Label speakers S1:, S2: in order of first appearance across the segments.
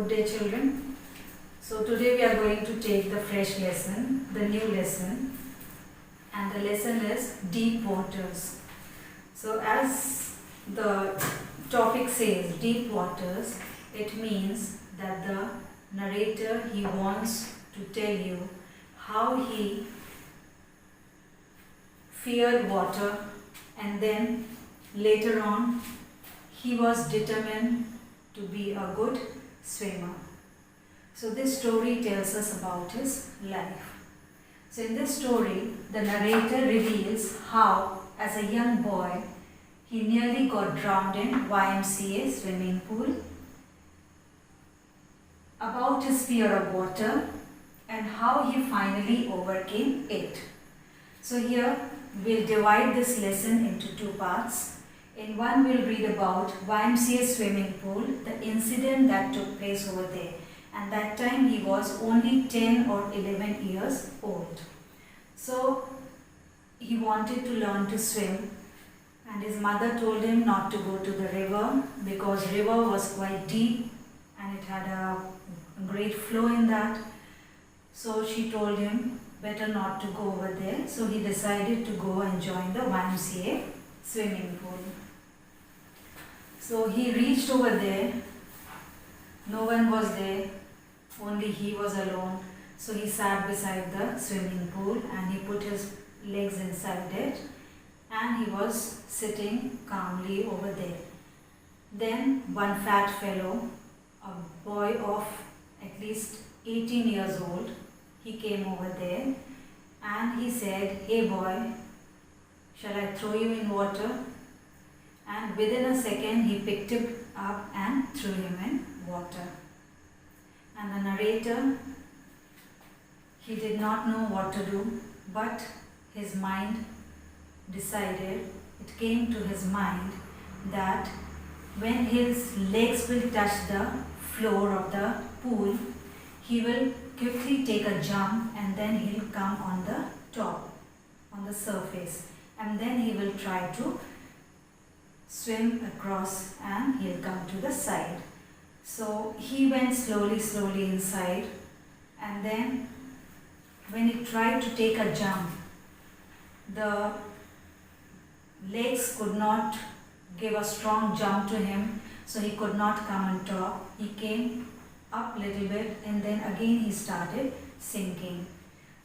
S1: Good day, children. So today we are going to take the fresh lesson, the new lesson, and the lesson is deep waters. So as the topic says, deep waters, it means that the narrator, he wants to tell you how he feared water, and then later on he was determined to be a good swimmer. So this story tells us about his life. So in this story, the narrator reveals how, as a young boy, he nearly got drowned in YMCA swimming pool, about his fear of water, and how he finally overcame it. So here we'll divide this lesson into two parts. In one, we'll read about YMCA swimming pool, the incident that took place over there. And that time he was only 10 or 11 years old. So he wanted to learn to swim, and his mother told him not to go to the river because river was quite deep and it had a great flow in that. So she told him better not to go over there. So he decided to go and join the YMCA swimming pool. So he reached over there. No one was there. Only he was alone. So he sat beside the swimming pool and he put his legs inside it and he was sitting calmly over there. Then one fat fellow, a boy of at least 18 years old, he came over there and he said, "Hey boy, shall I throw you in water?" And within a second he picked him up and threw him in water. And the narrator, he did not know what to do, but his mind decided, it came to his mind that when his legs will touch the floor of the pool, he will quickly take a jump and then he'll come on the top, on the surface, and then he will try to swim across and he'll come to the side. So he went slowly inside, and then when he tried to take a jump, the legs could not give a strong jump to him, so he could not come on top. He came up little bit and then again he started sinking.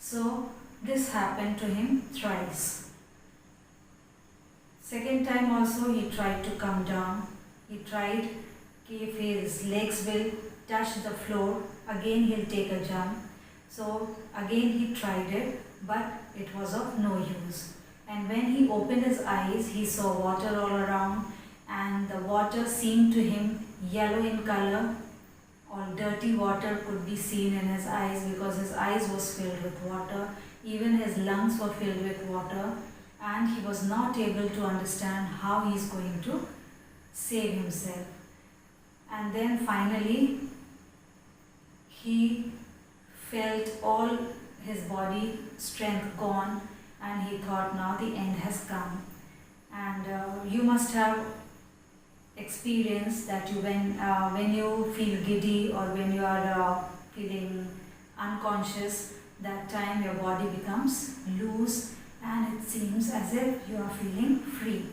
S1: So this happened to him thrice. Second time also he tried to come down. He tried, if his legs will touch the floor, again he'll take a jump. So again he tried it, but it was of no use. And when he opened his eyes, he saw water all around, and the water seemed to him yellow in color. All dirty water could be seen in his eyes because his eyes was filled with water. Even his lungs were filled with water, and he was not able to understand how he is going to save himself. And then finally he felt all his body strength gone, and he thought, now the end has come. And you must have experienced that when you feel giddy or when you are feeling unconscious, that time your body becomes loose and it seems as if you are feeling free.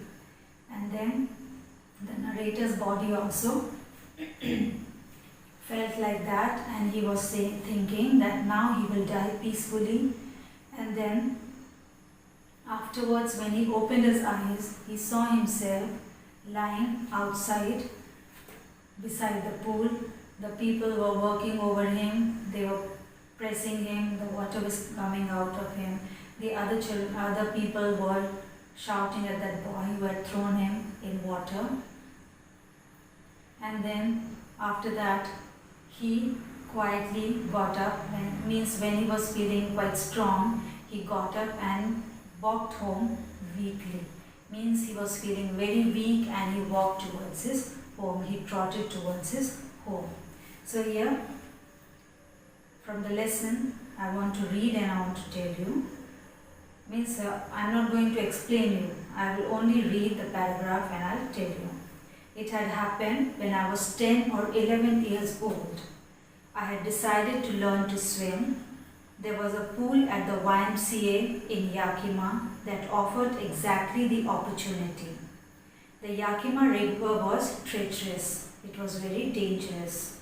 S1: And then the narrator's body also felt like that, and he was thinking that now he will die peacefully. And then afterwards, when he opened his eyes, he saw himself lying outside beside the pool. The people were working over him, they were pressing him, the water was coming out of him. The other people were shouting at that boy who had thrown him in water. And then after that he quietly got up, when he was feeling quite strong, he got up and walked home weakly. Means he was feeling very weak and he walked towards his home. He trotted towards his home. So here from the lesson I want to read and I want to tell you. I am not going to explain you. I will only read the paragraph and I will tell you. It had happened when I was 10 or 11 years old. I had decided to learn to swim. There was a pool at the YMCA in Yakima that offered exactly the opportunity. The Yakima river was treacherous. It was very dangerous.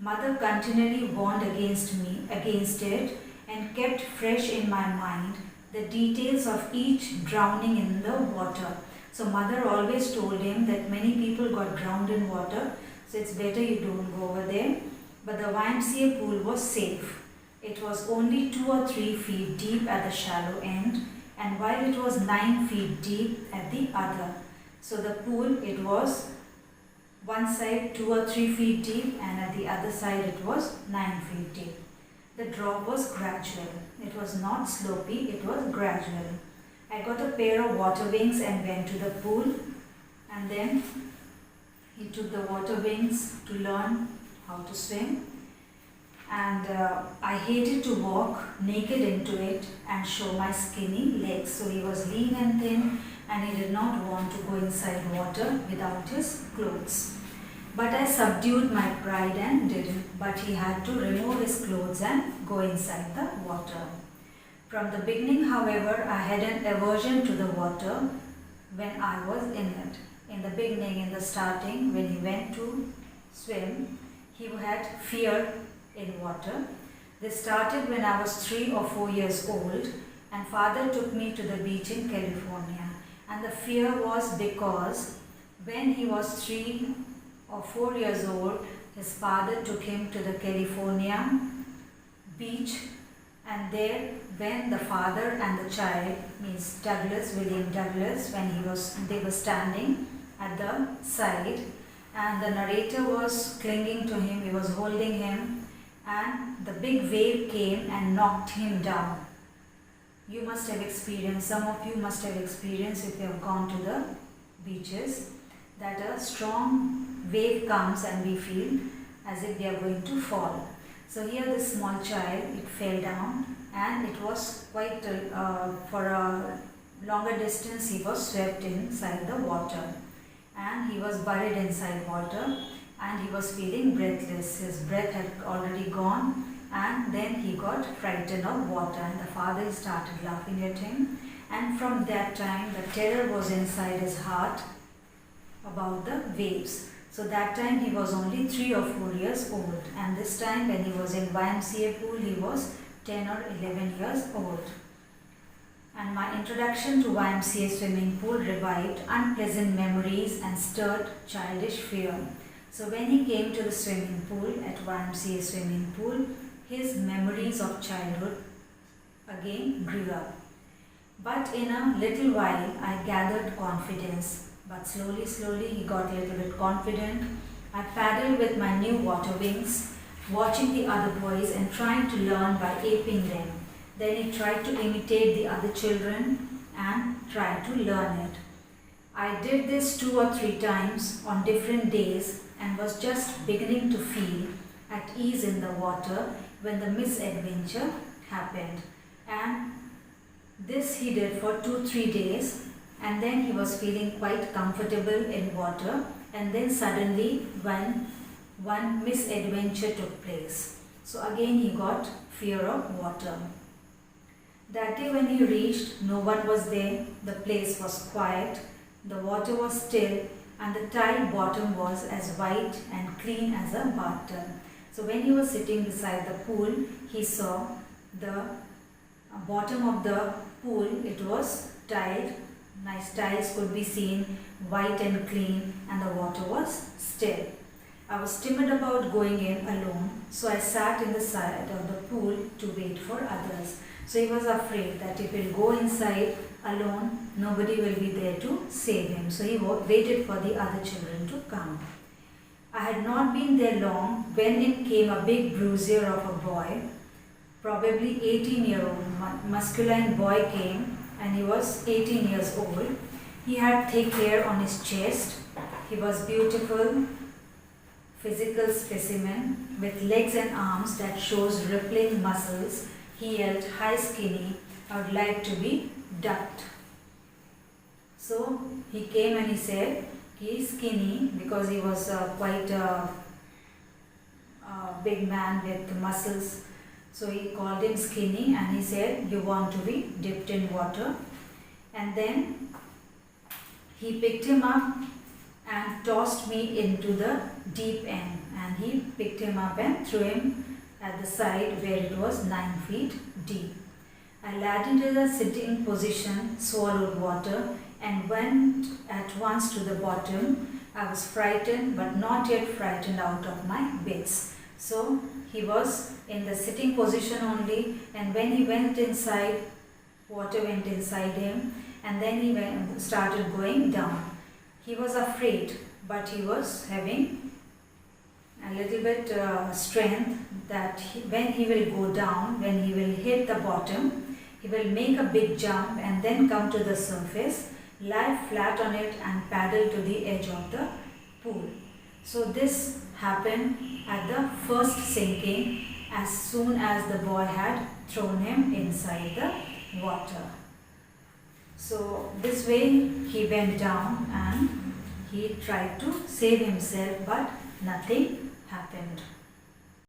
S1: Mother continually warned against it, and kept fresh in my mind the details of each drowning in the water. So mother always told him that many people got drowned in water, so it's better you don't go over there. But the YMCA pool was safe. It was only 2 or 3 feet deep at the shallow end, and while it was 9 feet deep at the other. So the pool, it was one side 2 or 3 feet deep, and at the other side it was 9 feet deep. The drop was gradual. It was not slopey, it was gradual. I got a pair of water wings and went to the pool, and then he took the water wings to learn how to swim. And I hated to walk naked into it and show my skinny legs. So he was lean and thin, and he did not want to go inside water without his clothes. But I subdued my pride and didn't. But he had to remove his clothes and go inside the water. From the beginning, however, I had an aversion to the water when I was in it. In the beginning, in the starting, when he went to swim, he had fear in water. This started when I was 3 or 4 years old, and father took me to the beach in California. And the fear was because when he was 3 or 4 years old, his father took him to the California beach, and there when the father and the child, means William Douglas, they were standing at the side, and the narrator was clinging to him, he was holding him, and the big wave came and knocked him down. You must have experienced, some of you must have experienced if you have gone to the beaches, that a strong wave comes and we feel as if we are going to fall. So here this small child, it fell down, and it was quite for a longer distance he was swept inside the water, and he was buried inside water, and he was feeling breathless. His breath had already gone, and then he got frightened of water, and the father started laughing at him, and from that time the terror was inside his heart about the waves. So that time he was only 3 or 4 years old, and this time when he was in YMCA pool he was 10 or 11 years old. And my introduction to YMCA swimming pool revived unpleasant memories and stirred childish fear. So when he came to the swimming pool at YMCA swimming pool, his memories of childhood again grew up. But in a little while I gathered confidence. But slowly he got a little bit confident. I paddled with my new water wings, watching the other boys and trying to learn by aping them. Then he tried to imitate the other children and tried to learn it. I did this 2 or 3 times on different days and was just beginning to feel at ease in the water when the misadventure happened. And this he did for 2-3 days. And then he was feeling quite comfortable in water, and then suddenly one misadventure took place. So again he got fear of water. That day when he reached, no one was there, the place was quiet, the water was still, and the tile bottom was as white and clean as a bathtub. So when he was sitting beside the pool, he saw the bottom of the pool, it was tiled. Nice tiles could be seen, white and clean, and the water was still. I was timid about going in alone, so I sat in the side of the pool to wait for others. So he was afraid that if he'll go inside alone, nobody will be there to save him. So he waited for the other children to come. I had not been there long when in came a big bruiser of a boy, probably 18-year-old masculine boy came, and he was 18 years old. He had thick hair on his chest. He was beautiful, physical specimen with legs and arms that shows rippling muscles. He yelled, "Hi skinny, I would like to be ducked." So he came and he said, he is skinny because he was quite a big man with muscles. So he called him skinny and he said, you want to be dipped in water. And then he picked him up and tossed me into the deep end. And he picked him up and threw him at the side where it was 9 feet deep. I landed into the sitting position, swallowed water and went at once to the bottom. I was frightened but not yet frightened out of my wits. So he was in the sitting position only, and when he went inside, water went inside him, and then he started going down. He was afraid, but he was having a little bit strength that when he will go down, when he will hit the bottom, he will make a big jump and then come to the surface, lie flat on it and paddle to the edge of the pool. So this happened at the first sinking as soon as the boy had thrown him inside the water. So this way he went down and he tried to save himself, but nothing happened.